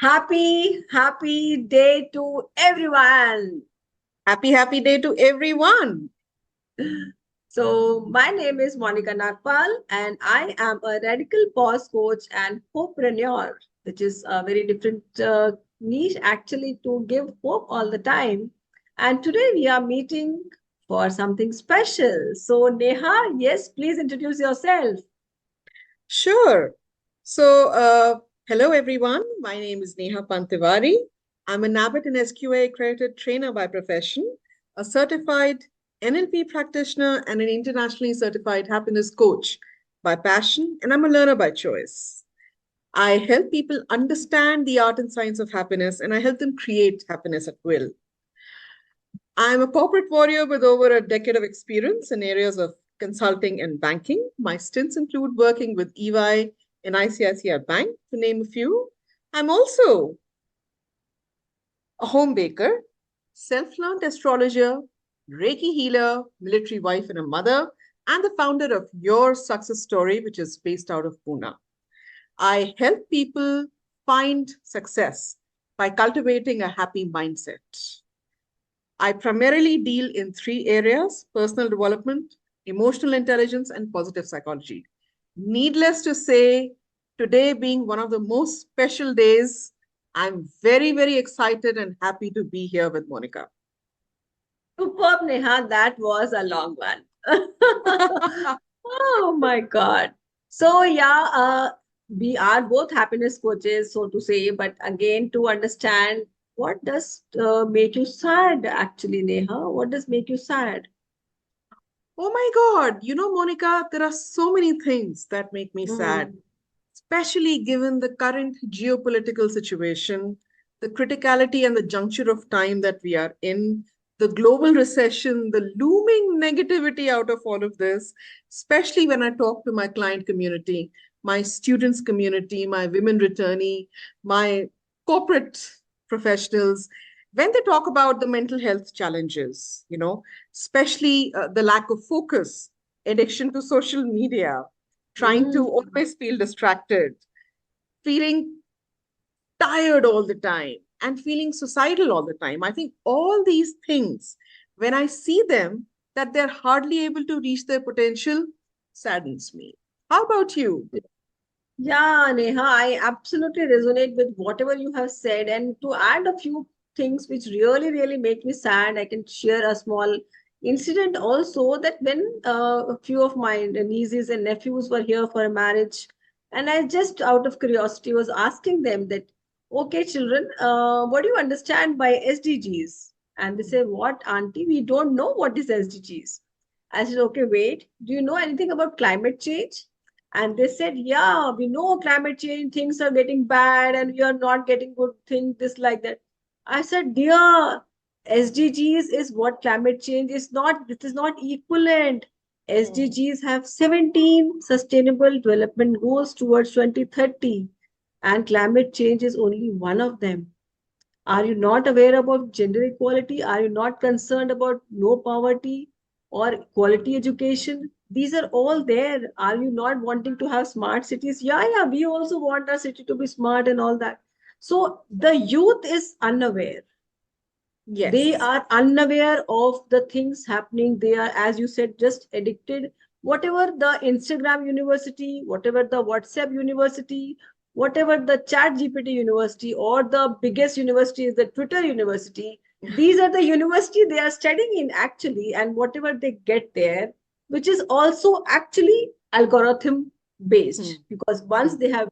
Happy day to everyone. Happy day to everyone. So, my name is Monica Nagpal, and I am a radical pause coach and hopepreneur, which is a very different niche actually to give hope all the time. And today we are meeting for something special. So, Neha, yes, please introduce yourself. Sure. So, hello everyone. My name is Neha Pant Tewari. I'm a NABIT and SQA accredited trainer by profession, a certified NLP practitioner, and an internationally certified happiness coach by passion, and I'm a learner by choice. I help people understand the art and science of happiness, and I help them create happiness at will. I'm a corporate warrior with over a decade of experience in areas of consulting and banking. My stints include working with EY and ICICI Bank, to name a few. I'm also a home baker, self learned astrologer, Reiki healer, military wife, and a mother, and the founder of Your Success Story, which is based out of Pune. I help people find success by cultivating a happy mindset. I primarily deal in three areas: personal development, emotional intelligence, and positive psychology. Needless to say, today being one of the most special days, I'm very excited and happy to be here with Monica. Superb, Neha. That was a long one. Oh my God. So, yeah, we are both happiness coaches, so to say. But again, to understand what does make you sad, actually, Neha? What does make you sad? Oh my God, Monica, there are so many things that make me sad, Mm, especially given the current geopolitical situation, the criticality and the juncture of time that we are in, the global recession, the looming negativity out of all of this, especially when I talk to my client community, my students community, my women returnee, my corporate professionals, when they talk about the mental health challenges, especially the lack of focus, addiction to social media, trying to mm. always feel distracted, feeling tired all the time, and feeling suicidal all the time. I think all these things, when I see them, that they're hardly able to reach their potential, saddens me. How about you? Yeah, Neha, I absolutely resonate with whatever you have said. And to add a few things which really make me sad, I can share a small incident also that when a few of my nieces and nephews were here for a marriage, and I just out of curiosity was asking them that, okay, children, what do you understand by SDGs? And they say, what, auntie? We don't know what is SDGs. I said, okay, wait, do you know anything about climate change? And they said, yeah, we know climate change, things are getting bad, and we are not getting good things, this, like that. I said, dear, SDGs is what climate change is not, this is not equivalent. Mm. SDGs have 17 sustainable development goals towards 2030, and climate change is only one of them. Are you not aware about gender equality? Are you not concerned about no poverty or quality education? These are all there. Are you not wanting to have smart cities? Yeah, we also want our city to be smart and all that. So the youth is unaware. They Yes. are unaware of the things happening. They are, as you said, just addicted. Whatever the Instagram university, whatever the WhatsApp university, whatever the chat GPT university, or the biggest university is the Twitter university. These are the university they are studying in actually, and whatever they get there, which is also actually algorithm Hmm. based, because Hmm. once they have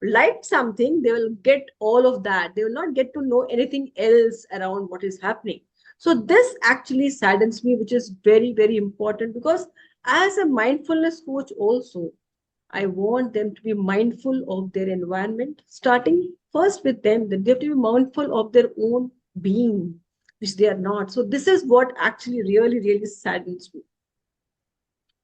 liked something, they will get all of that. They will not get to know anything else around what is happening. So this actually saddens me, which is very important, because as a mindfulness coach also, I want them to be mindful of their environment, starting first with them. That they have to be mindful of their own being, which they are not. So this is what actually really saddens me.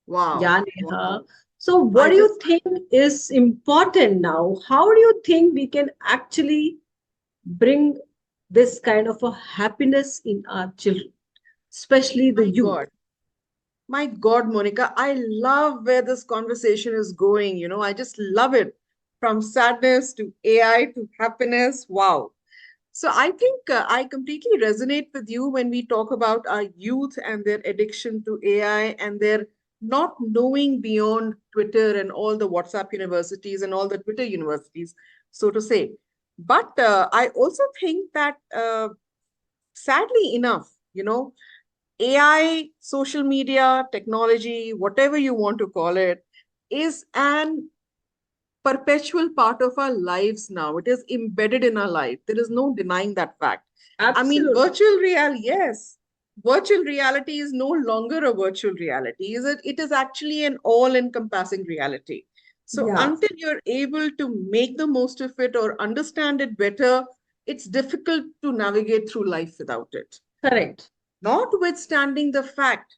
Wow. Yeah, Wow. Neha. So, what I do you just think is important now? How do you think we can actually bring this kind of a happiness in our children, especially the My youth? God. My God, Monica, I love where this conversation is going. I just love it. from sadness to AI to happiness. Wow. So I think I completely resonate with you when we talk about our youth and their addiction to AI and their not knowing beyond Twitter and all the WhatsApp universities and all the Twitter universities, so to say. But I also think that sadly enough, AI, social media, technology, whatever you want to call it, is an perpetual part of our lives now. It is embedded in our life. There is no denying that fact. I mean, Absolutely. yes, virtual reality is no longer a virtual reality. It is actually an all-encompassing reality. So Yeah, until you're able to make the most of it or understand it better, it's difficult to navigate through life without it. correct. Notwithstanding the fact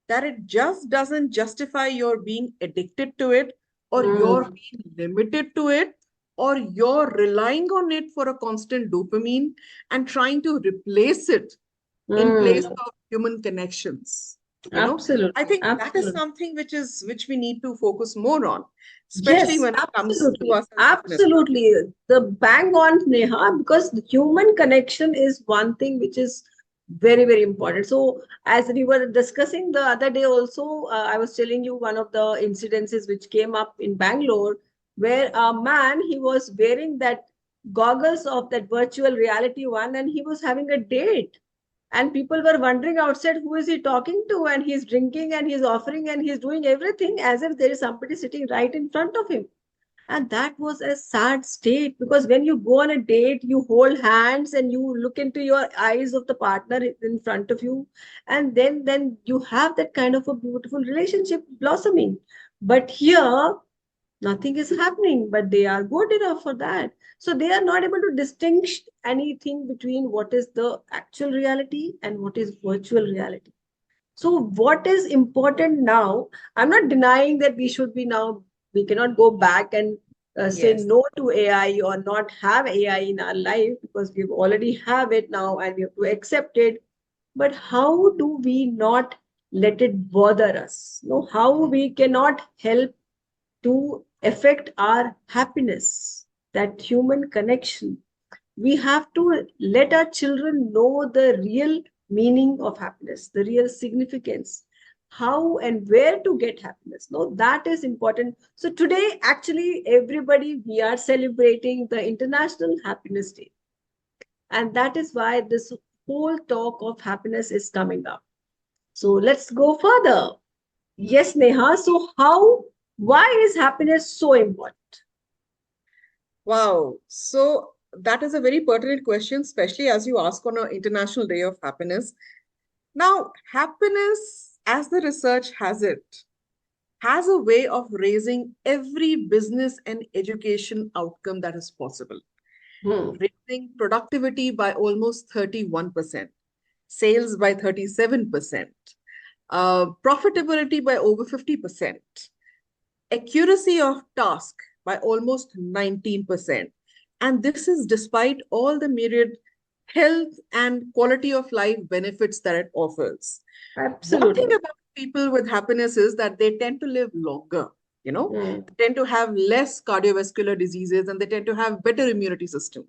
that it just doesn't justify your being addicted to it or you're Mm, being limited to it or you're relying on it for a constant dopamine and trying to replace it in place mm, of human connections. I absolutely. think that is Absolutely. something which we need to focus more on, especially Yes, when it comes to absolutely. us as business people. Absolutely. The bang on, Neha, because the human connection is one thing which is very, very important. So, as we were discussing the other day, also, I was telling you one of the incidences which came up in Bangalore, where a man, he was wearing that goggles of that virtual reality one, and he was having a date, and people were wondering outside who is he talking to, and he's drinking and he's offering and he's doing everything as if there is somebody sitting right in front of him. And that was a sad state, because when you go on a date, you hold hands and you look into your eyes of the partner in front of you, and then you have that kind of a beautiful relationship blossoming. But here nothing is happening, but they are good enough for that. So they are not able to distinguish anything between what is the actual reality and what is virtual reality. So what is important now, I'm not denying that we should be now, we cannot go back and say Yes. no to AI or not have AI in our life, because we already have it now and we have to accept it. But how do we not let it bother us? No, how we cannot help to affect our happiness, that human connection. We have to let our children know the real meaning of happiness, the real significance, how and where to get happiness. No, that is important. So today, actually, everybody, we are celebrating the International Happiness Day. And that is why this whole talk of happiness is coming up. So let's go further. Yes, Neha. So why is happiness so important? Wow. So that is a very pertinent question, especially as you ask on an International Day of Happiness. Now, happiness, as the research has it, has a way of raising every business and education outcome that is possible, Hmm. raising productivity by almost 31%, sales by 37%, profitability by over 50%, accuracy of task by almost 19%. And this is despite all the myriad health and quality of life benefits that it offers. One thing Absolutely. about people with happiness is that they tend to live longer, Hmm. they tend to have less cardiovascular diseases and they tend to have better immunity system.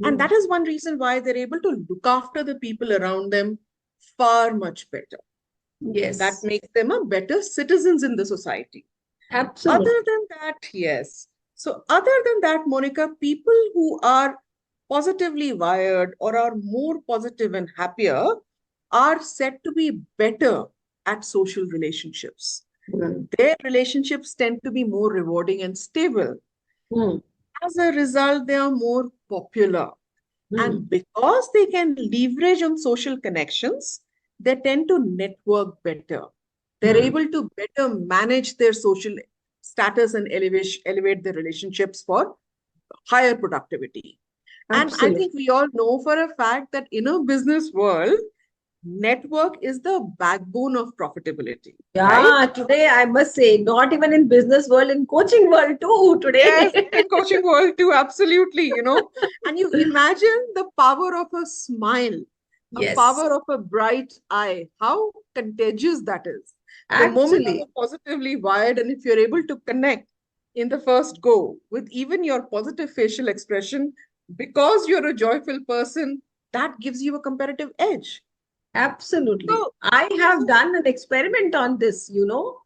And Hmm. that is one reason why they're able to look after the people around them far much better. That Yes, makes them a better citizens in the society. Other absolutely. than that, yes. So, other than that, Monica, people who are positively wired or are more positive and happier are said to be better at social relationships. Hmm. Their relationships tend to be more rewarding and stable. Hmm. As a result, they are more popular. Hmm. And because they can leverage on social connections, they tend to network better. They're Hmm. able to better manage their social status and elevate their relationships for higher productivity. And I Absolutely. think we all know for a fact that in a business world, network is the backbone of profitability, right? Yeah, today I must say, not even in business world, in coaching world too, Yes, today. in coaching world too, absolutely. And you imagine the power of a smile, a Yes, power of a bright eye, how contagious that is. The moment actually. you're positively wired and if you're able to connect, in the first go with even your positive facial expression because you're a joyful person. That gives you a competitive edge. Absolutely. So, I have so done an experiment on this, you know.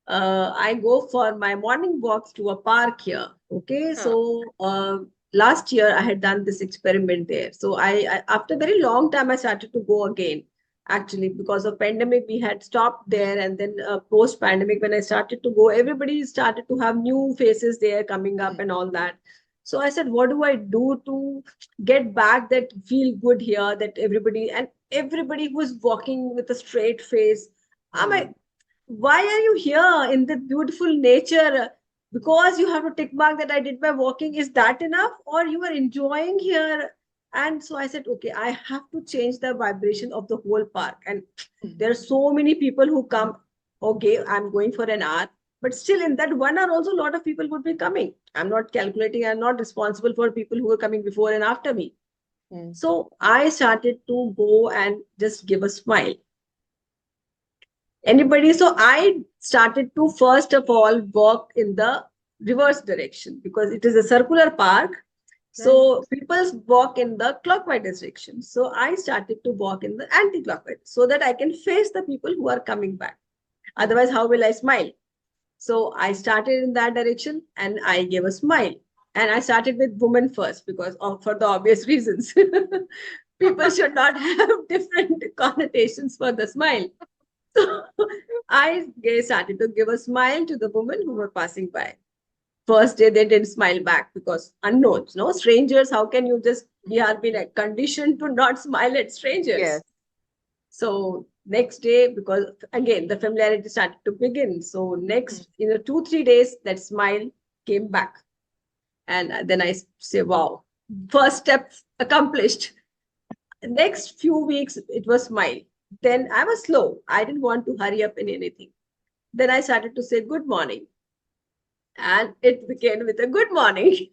I go for my morning walks to a park here. Okay. huh, So last year I had done this experiment there. So after a very long time, I started to go again. Actually, because of pandemic, we had stopped there. And then post pandemic, when I started to go, everybody started to have new faces there coming up hmm, and all that. So I said, what do I do to get back that feel good here, that everybody who is walking with a straight face, I'm hmm, like, why are you here in the beautiful nature? Because you have to tick mark that I did my walking, is that enough, or you are enjoying here? And so I said, okay, I have to change the vibration of the whole park. And hmm. there are so many people who come. Okay, I'm going for an hour, but still in that 1 hour also a lot of people would be coming. I'm not calculating, I'm not responsible for people who are coming before and after me. Hmm. So I started to go and just give a smile. Anybody? So I started to first of all walk in the reverse direction because it is a circular park. Right. So people walk in the clockwise direction. So I started to walk in the anti-clockwise so that I can face the people who are coming back. Hmm. Otherwise, how will I smile? So I started in that direction and I gave a smile. And I started with women first because for the obvious reasons. People should not have different connotations for the smile. So started to give a smile to the women who were passing by. First day they didn't smile back because unknowns, no strangers. How can you just? We are been conditioned to not smile at strangers. Yes. So next day, because again the familiarity started to begin. So Hmm. next, 2-3 days, that smile came back, and then I say, "Wow, first step accomplished." Next few weeks, it was smile. Then I was slow. I didn't want to hurry up in anything. Then I started to say good morning, and it began with a good morning.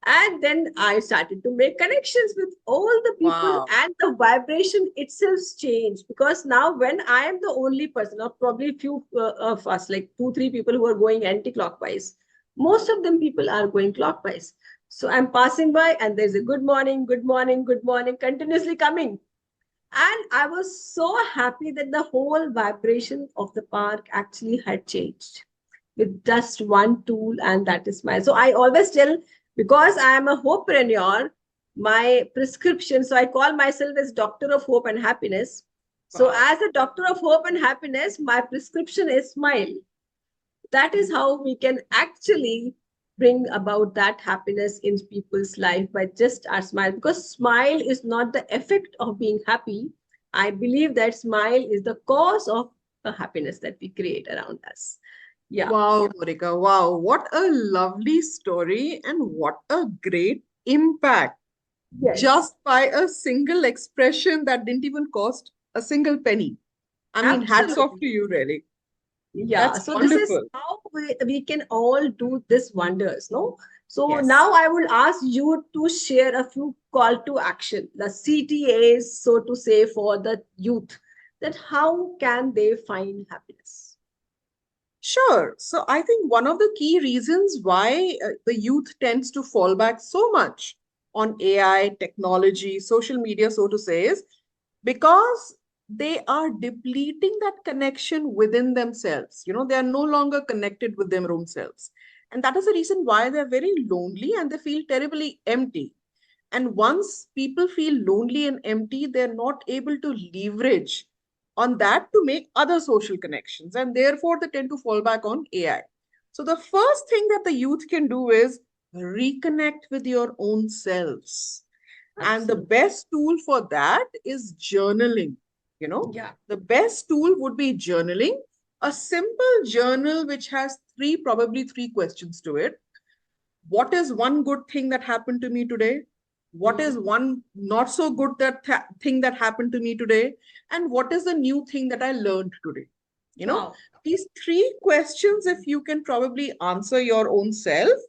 And then I started to make connections with all the people, Wow. and the vibration itself changed because now, when I am the only person, or probably few of us, like 2-3 people who are going anti-clockwise, most of them people are going clockwise. So I'm passing by, and there's a good morning, good morning, good morning, continuously coming. And I was so happy that the whole vibration of the park actually had changed with just one tool, and that is smile. So I always tell, because I am a hopepreneur, my prescription, so I call myself as Doctor of Hope and Happiness. So Wow. as a Doctor of Hope and Happiness, my prescription is smile. That is how we can actually bring about that happiness in people's life, by just our smile, because smile is not the effect of being happy. I believe that smile is the cause of the happiness that we create around us. Yeah. Wow, Morika. Wow. What a lovely story and what a great impact Yes. just by a single expression that didn't even cost a single penny. I mean, hats off Absolutely. to you, really. Yeah, That's so this is wonderful. how we can all do this wonders, no? So Yes. now I will ask you to share a few call to action, the CTAs, so to say, for the youth, that how can they find happiness? Sure. So I think one of the key reasons why the youth tends to fall back so much on AI, technology, social media, so to say, is because they are depleting that connection within themselves. They are no longer connected with their own selves. And that is the reason why they're very lonely and they feel terribly empty. And once people feel lonely and empty, they're not able to leverage on that to make other social connections. And therefore, they tend to fall back on AI. So, the first thing that the youth can do is reconnect with your own selves. And the Absolutely. best tool for that is journaling. Yeah. The best tool would be journaling, a simple journal which has probably three questions to it. What is one good thing that happened to me today? What is Hmm. one not so good thing that happened to me today? And what is the new thing that I learned today? You know, Wow. these three questions, if you can probably answer your own self,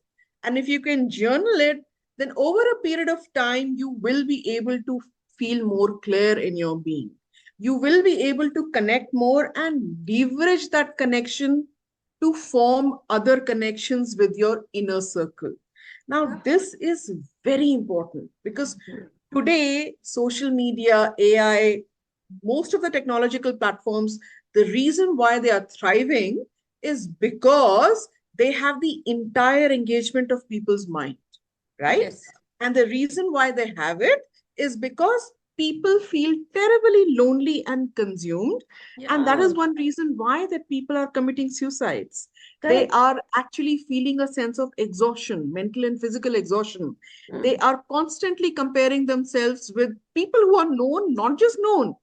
and if you can journal it, then over a period of time, you will be able to feel more clear in your being. You will be able to connect more and leverage that connection to form other connections with your inner circle. Now, this is very important because today, social media, AI, most of the technological platforms, the reason why they are thriving is because they have the entire engagement of people's mind, right? Yes. And the reason why they have it is because people feel terribly lonely and consumed. And that Yeah. is one reason why that people are committing suicides. They Correct. are actually feeling a sense of exhaustion, mental and physical exhaustion. They Mm. are constantly comparing themselves with people who are known, not just known,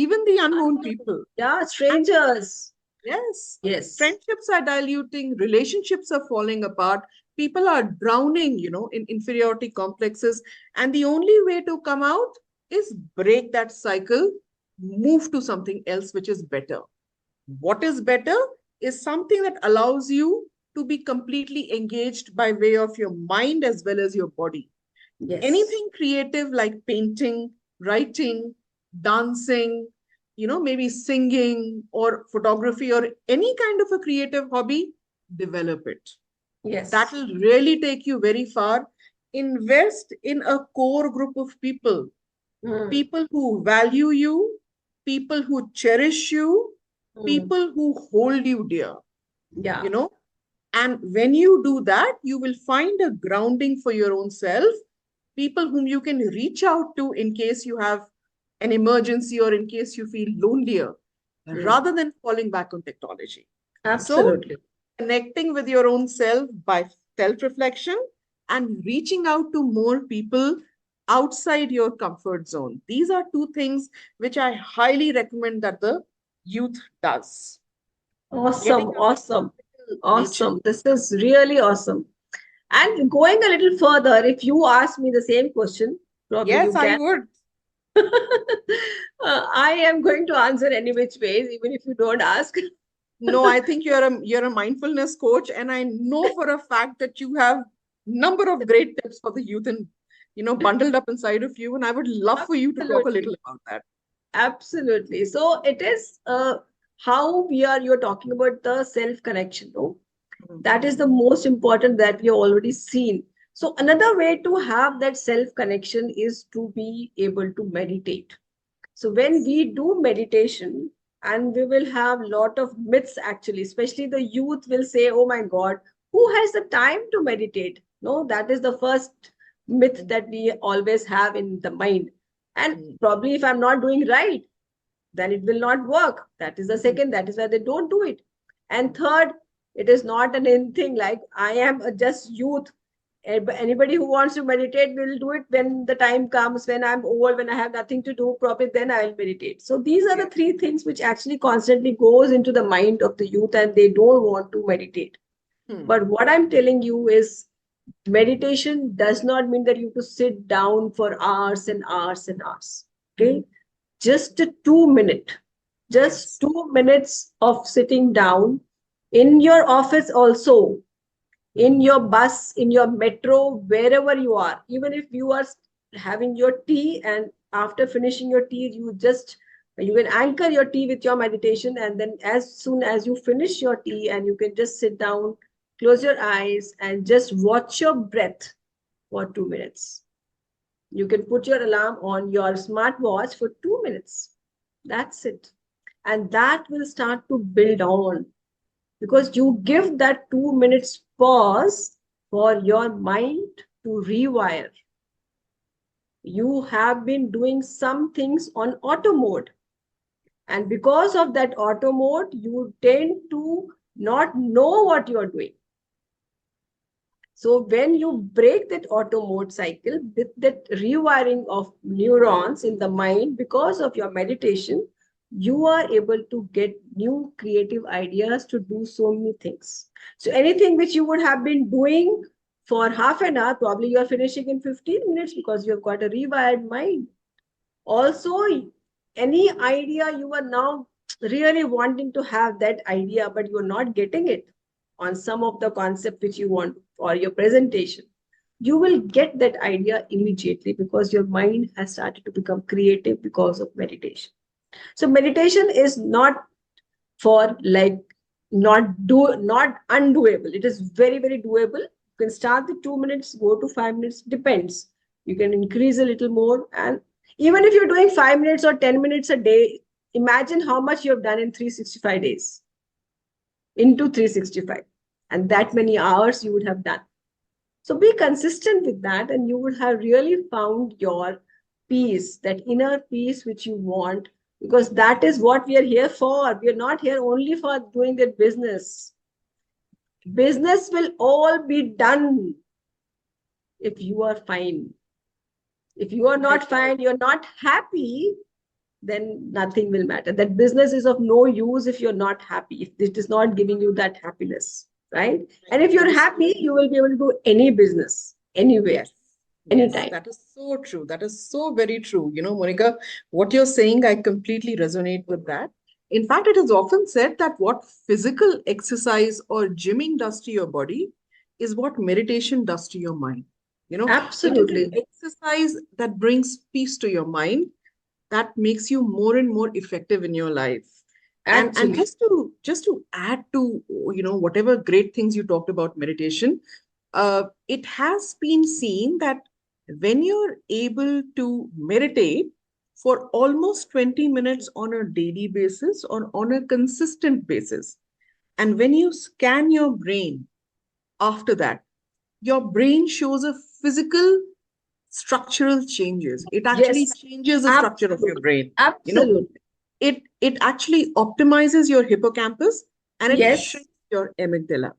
even the unknown people. Yeah, And strangers. yes, Yes. friendships are diluting, relationships are falling apart, people are drowning, in inferiority complexes. And the only way to come out is break that cycle, move to something else which is better. What is better is something that allows you to be completely engaged by way of your mind as well as your body. Yes. Anything creative like painting, writing, dancing, maybe singing or photography or any kind of a creative hobby, develop it. That Yes. will really take you very far. Invest in a core group of people, Mm. people who value you, people who cherish you, Mm. people who hold you dear, you Yeah. know. And when you do that, you will find a grounding for your own self, people whom you can reach out to in case you have an emergency or in case you feel lonelier, Mm. rather than falling back on technology. So, Absolutely. connecting with your own self by self reflection and reaching out to more people outside your comfort zone. These are two things which I highly recommend that the youth does. Awesome. Getting out Awesome. in nature. Awesome. This is really awesome. And going a little further, if you ask me the same question, probably Yes, you I can. would. I am going to answer any which ways, even if you don't ask. No, I think you're a mindfulness coach, and I know for a fact that you have number of great tips for the youth and bundled up inside of you. And I would love for you to talk a Absolutely. little about that. Absolutely. So it is how you're talking about the self connection, no? That is the most important that we have already seen. So another way to have that self connection is to be able to meditate. So when Yes. we do meditation, and we will have lot of myths actually, especially the youth will say, "Oh my God, who has the time to meditate?" No, that is the first myth that we always have in the mind. And Mhm. probably if I'm not doing right, then it will not work. That is the second. That is why they don't do it. And third, it is not an anything like I am just youth. Anybody who wants to meditate will do it when the time comes, when I'm old, when I have nothing to do, probably then I'll meditate. So these are the Yeah. three things which actually constantly goes into the mind of the youth and they don't want to meditate. Hmm. But what I'm telling you is meditation does not mean that you have to sit down for hours and hours and hours. Okay, just a 2 minute, just Yes. 2 minutes of sitting down in your office also, in your bus, in your metro, wherever you are, even if you are having your tea and after finishing your tea, you can anchor your tea with your meditation. And then as soon as you finish your tea and you can just sit down, close your eyes and just watch your breath for 2 minutes. You can put your alarm on your smartwatch for 2 minutes. That's it. And that will start to build on because you give that 2 minutes pause for your mind to rewire. You have been doing some things on auto mode. And because of that auto mode, you tend to not know what you're doing. So when you break that auto mode cycle with that rewiring of neurons in the mind because of your meditation, you are able to get new creative ideas to do so many things. So anything which you would have been doing for half an hour, probably you are finishing in 15 minutes because you have got a rewired mind. Also, any idea you are now really wanting to have that idea, but you're not getting it on some of the concept which you want for your presentation, you will get that idea immediately because your mind has started to become creative because of meditation. So meditation is not for like not undoable. It is very, very doable. You can start the 2 minutes, go to 5 minutes, depends. You can increase a little more. And even if you're doing 5 minutes or 10 minutes a day, imagine how much you have done in 365 days into 365. And that many hours you would have done. So be consistent with that, and you would have really found your peace, that inner peace which you want, because that is what we are here for. We are not here only for doing the business. Business will all be done if you are fine. If you are not fine, you're not happy, then nothing will matter. That business is of no use if you're not happy, if it is not giving you that happiness, right? And if That you're is happy, you will be able to do any business, anywhere, yes. Yes, anytime. that is so true. That is so very true. You know, Monica, what you're saying, I completely resonate with that. In fact, it is often said that what physical exercise or gymming does to your body is what meditation does to your mind. You know, it is an Absolutely. exercise that brings peace to your mind, that makes you more and more effective in your life. And Actually, just to add to, you know, whatever great things you talked about meditation, it has been seen that when you're able to meditate for almost 20 minutes on a daily basis or on a consistent basis, and when you scan your brain after that, your brain shows a physical structural changes. It actually yes, changes the structure of your absolutely. brain. You know, Absolutely. it actually optimizes your hippocampus and it Yes, shrinks your amygdala,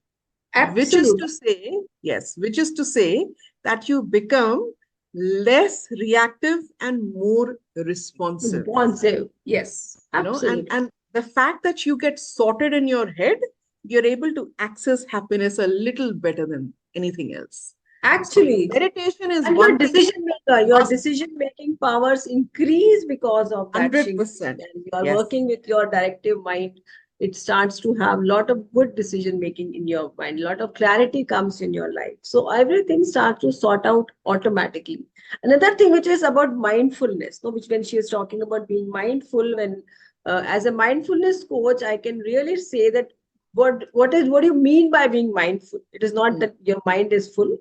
which is to absolutely. say, yes, which is to say that you become less reactive and more responsive. Responsive. Yes, You know, absolutely. and the fact that you get sorted in your head, you're able to access happiness a little better than anything else. So Actually, meditation is and your one thing that decision maker, your must decision making powers increase because of that shrinking. 100%. And you are Yes. working with your directive mind. It starts to have a lot of good decision making in your mind. A lot of clarity comes in your life. So everything starts to sort out automatically. Another thing which is about mindfulness, no, which when she is talking about being mindful, when as a mindfulness coach, I can really say that what do you mean by being mindful? It is not Mm. that your mind is full.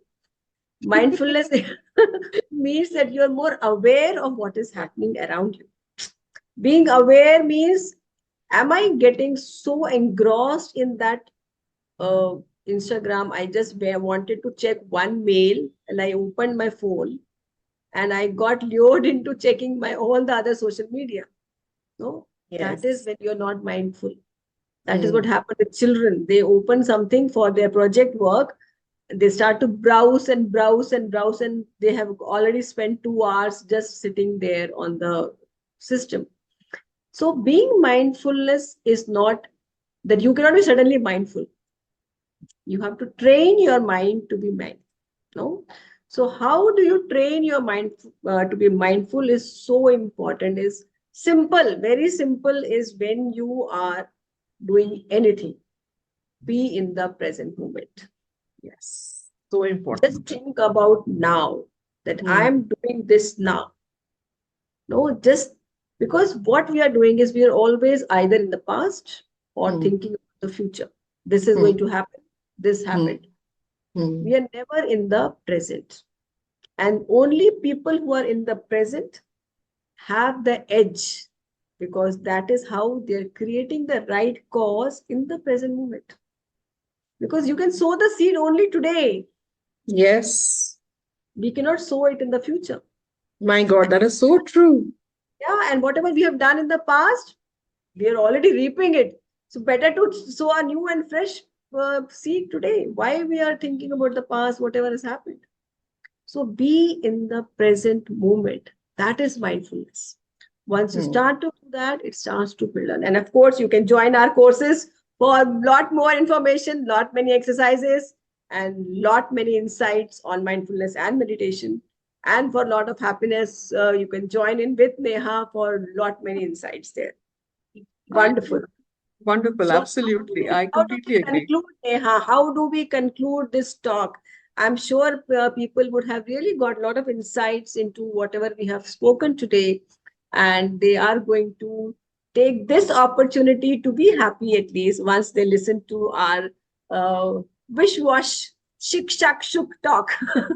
Mindfulness means that you're more aware of what is happening around you. Being aware means, am I getting so engrossed in that uh, Instagram? I just wanted to check one mail and I opened my phone and I got lured into checking my all the other social media. No, that is Yes. when you're not mindful. That is what Mm. happened with children. They open something for their project work, they start to browse and browse and browse, and they have already spent 2 hours just sitting there on the system. So being mindfulness is not that you cannot be suddenly mindful. You have to train your mind to be mindful. No. So how do you train your mind to be mindful is so important. Is simple, very simple. Is when you are doing anything, be in the present moment. Yes. So Just important. think about now, that Mm. I'm doing this now. No, just because what we are doing is we are always either in the past or Mm. thinking of the future. This is going Mm. to happen. This Mm. happened. Mm. We are never in the present. And only people who are in the present have the edge, because that is how they're creating the right cause in the present moment. Because you can sow the seed only today. Yes. We cannot sow it in the future. My God, that is so true. Yeah, and whatever we have done in the past, we are already reaping it. So better to sow a new and fresh seed today. Why we are thinking about the past, whatever has happened. So be in the present moment. That is mindfulness. Once you Mm. start to do that, it starts to build on. And of course, you can join our courses for a lot more information, lot many exercises, and lot many insights on mindfulness and meditation. And for a lot of happiness, you can join in with Neha for lot many insights there. Wonderful. Wonderful. So Absolutely. I how do we completely agree. conclude, Neha? How do we conclude this talk? I'm sure people would have really got a lot of insights into whatever we have spoken today, and they are going to take this opportunity to be happy at least once they listen to our wish wash shik shak shuk talk.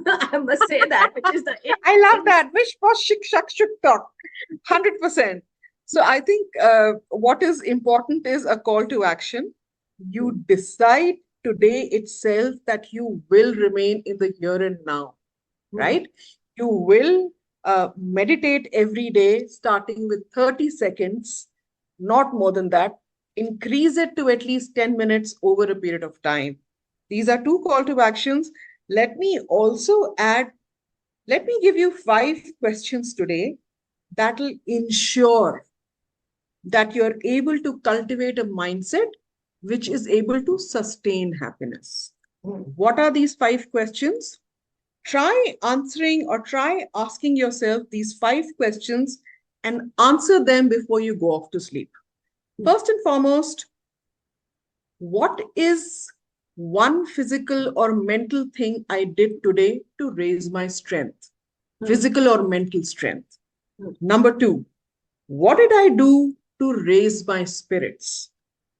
I must say that, which is the I love that. Wish for shik shak shuk talk. 100%. So I think what is important is a call to action. You decide today itself that you will remain in the here and now, right? You will meditate every day, starting with 30 seconds, not more than that. Increase it to at least 10 minutes over a period of time. These are two call to actions. Let me also add, let me give you 5 questions today that will ensure that you're able to cultivate a mindset which is able to sustain happiness. What are these 5 questions? Try answering or try asking yourself these 5 questions and answer them before you go off to sleep. First and foremost, what is one physical or mental thing I did today to raise my strength? Physical or mental strength. Number 2, what did I do to raise my spirits?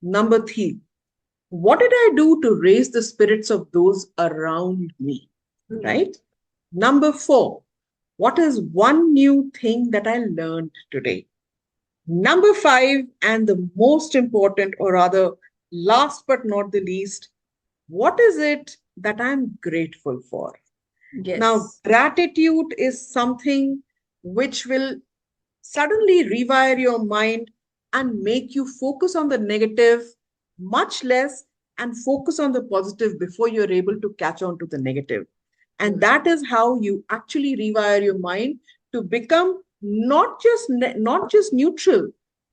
Number 3, what did I do to raise the spirits of those around me? Right? Number 4, what is one new thing that I learned today? Number 5, and the most important, or rather, last but not the least, what is it that I'm grateful for? Now, Yes. gratitude is something which will suddenly rewire your mind and make you focus on the negative much less and focus on the positive before you're able to catch on to the negative. And that is how you actually rewire your mind to become not just neutral,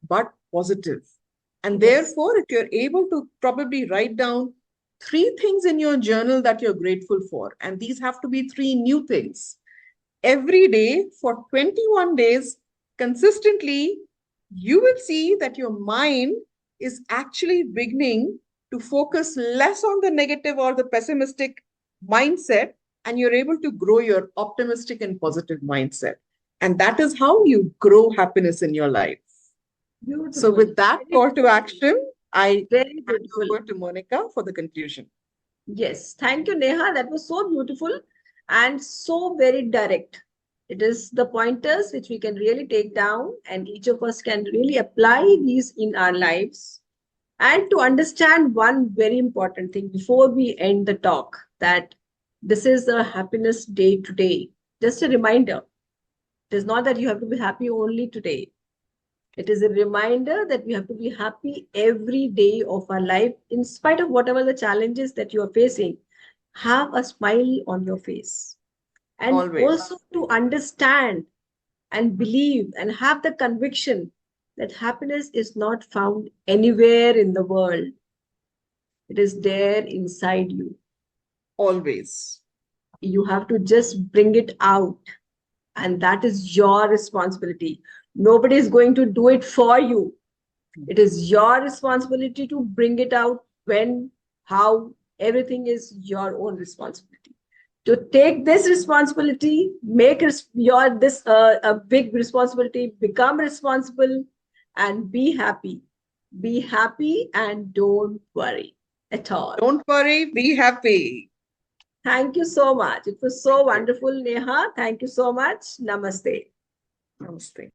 but positive. And Yes. therefore, if you're able to probably write down 3 things in your journal that you're grateful for, and these have to be 3 new things every day for 21 days consistently, you will see that your mind is actually beginning to focus less on the negative or the pessimistic mindset, and you're able to grow your optimistic and positive mindset. And that is how you grow happiness in your life. So, Beautiful. with that Very call to beautiful. action, I Very hand beautiful. over to Monica for the conclusion. Yes, thank you, Neha. That was so beautiful and so very direct. It is the pointers which we can really take down, and each of us can really apply these in our lives. And to understand one very important thing before we end the talk, that this is a happiness day today. Just a reminder. It is not that you have to be happy only today. It is a reminder that we have to be happy every day of our life, in spite of whatever the challenges that you are facing. Have a smile on your face. And Always. also to understand and believe and have the conviction that happiness is not found anywhere in the world. It is there inside you. Always. You have to just bring it out, and that is your responsibility. Nobody is going to do it for you. It is your responsibility to bring it out. When, how, everything is your own responsibility. To take this responsibility, make your this a big responsibility, become responsible, and be happy. Be happy and don't worry at all. Don't worry, be happy. Thank you so much. It was so Thank you. wonderful, Neha. Thank you so much. Namaste. Namaste.